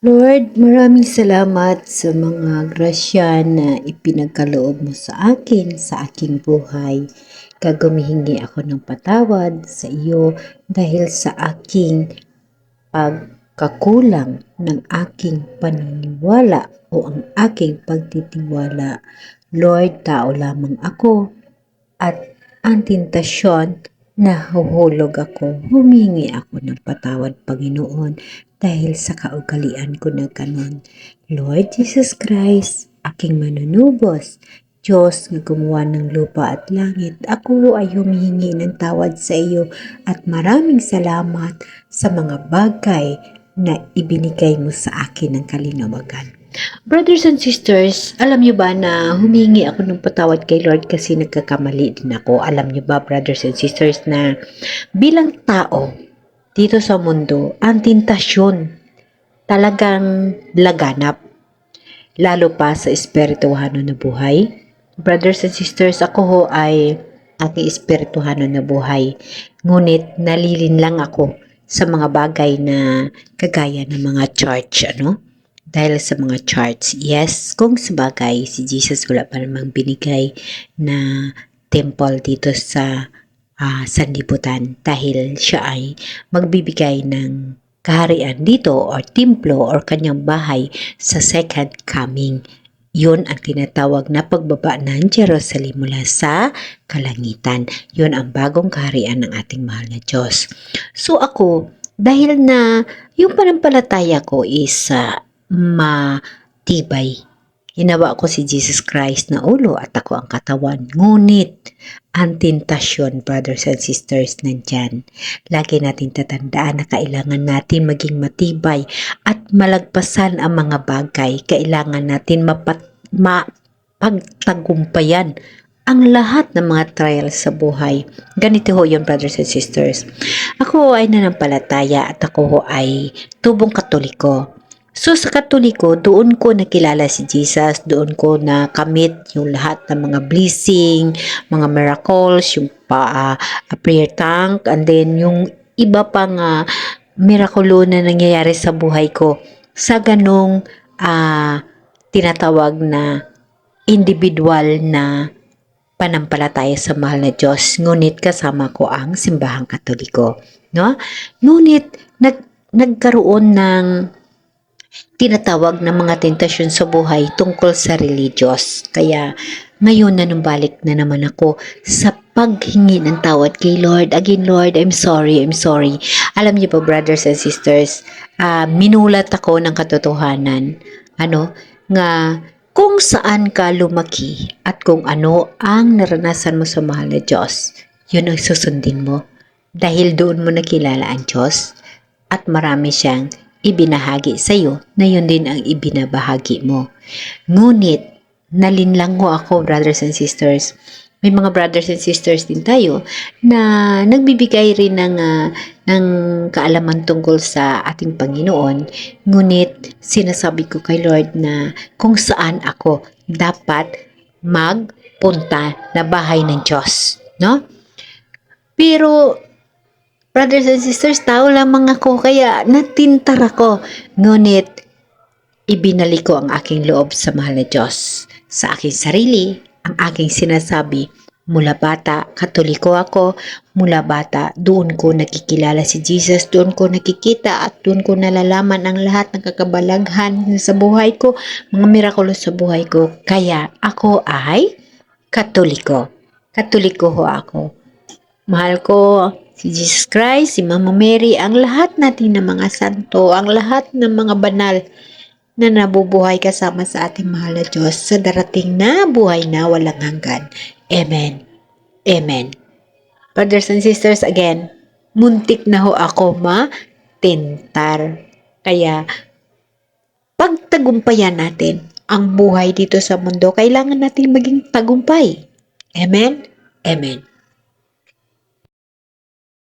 Lord, maraming salamat sa mga grasya na ipinagkaloob mo sa akin, sa aking buhay. Humihingi ako ng patawad sa iyo dahil sa aking pagkakulang ng aking paniniwala o ang aking pagtitiwala. Lord, tao lamang ako at ang tentasyon nahuhulog ako. Humingi ako ng patawad, Panginoon, dahil sa kaugalian ko na ganon. Lord Jesus Christ, aking manunubos, Diyos na gumawa ng lupa at langit, ako ay humihingi ng tawad sa iyo at maraming salamat sa mga bagay na ibinigay mo sa akin ng kalinawagan. Brothers and sisters, alam niyo ba na humingi ako ng patawad kay Lord kasi nagkakamali din ako. Alam niyo ba, brothers and sisters, na bilang tao dito sa mundo, ang tentasyon talagang laganap, lalo pa sa espirituhano na buhay. Brothers and sisters, ako ho ay aking espirituhano na buhay. Ngunit nalilin lang ako sa mga bagay na kagaya ng mga church, dahil sa mga charts. Yes, kung sabagay, si Jesus wala pa namang binigay na temple dito sa sanlibutan dahil siya ay magbibigay ng kaharian dito or templo or kanyang bahay sa second coming. Yun ang tinatawag na pagbaba ng Jerusalem mula sa kalangitan. Yun ang bagong kaharian ng ating mahal na Diyos. So ako, dahil na yung panampalataya ko is matibay. Ginawa ko si Jesus Christ na ulo at ako ang katawan. Ngunit, ang tentasyon, brothers and sisters, nandyan. Lagi natin tatandaan na kailangan natin maging matibay at malagpasan ang mga bagay. Kailangan natin mapagtagumpayan ang lahat ng mga trials sa buhay. Ganito ho yun, brothers and sisters. Ako ay nanampalataya at ako ho ay tubong Katoliko. So sa Katoliko, doon ko nakilala si Jesus, doon ko nakamit yung lahat ng mga blessing, mga miracles, yung prayer tank, and then yung iba pang mirakulo na nangyayari sa buhay ko sa ganong tinatawag na individual na panampalataya sa mahal na Diyos. Ngunit kasama ko ang simbahang Katoliko. No? Ngunit nagkaroon ng tinatawag na mga tentasyon sa buhay tungkol sa religious. Kaya ngayon nanumbalik na naman ako sa paghingi ng tawad kay Lord. Again, Lord, I'm sorry. Alam niyo po, brothers and sisters, minulat ako ng katotohanan. Nga kung saan ka lumaki at kung ano ang naranasan mo sa mahal na Diyos, yun ang susundin mo. Dahil doon mo nakilala ang Diyos at marami siyang ibinahagi sa iyo na yun din ang ibinabahagi mo. Ngunit, nalinlang ho ako, brothers and sisters. May mga brothers and sisters din tayo na nagbibigay rin ng kaalaman tungkol sa ating Panginoon. Ngunit, sinasabi ko kay Lord na kung saan ako dapat magpunta na bahay ng Diyos. No? Pero, brothers and sisters, tao lamang ako kaya natintar ako. Ngunit, ibinalik ko ang aking loob sa mahal na Diyos. Sa aking sarili, ang aking sinasabi, mula bata, Katoliko ako, mula bata, doon ko nakikilala si Jesus, doon ko nakikita at doon ko nalalaman ang lahat ng kakabalaghan sa buhay ko, mga mirakulo sa buhay ko. Kaya ako ay Katoliko. Katoliko ho ako. Mahal ko si Jesus Christ, si Mama Mary, ang lahat natin ng mga santo, ang lahat ng mga banal na nabubuhay kasama sa ating mahal na Diyos sa darating na buhay na walang hanggan. Amen. Amen. Brothers and sisters, again, muntik na ho ako matentar. Kaya, pagtagumpayan natin ang buhay dito sa mundo, kailangan natin maging tagumpay. Amen? Amen.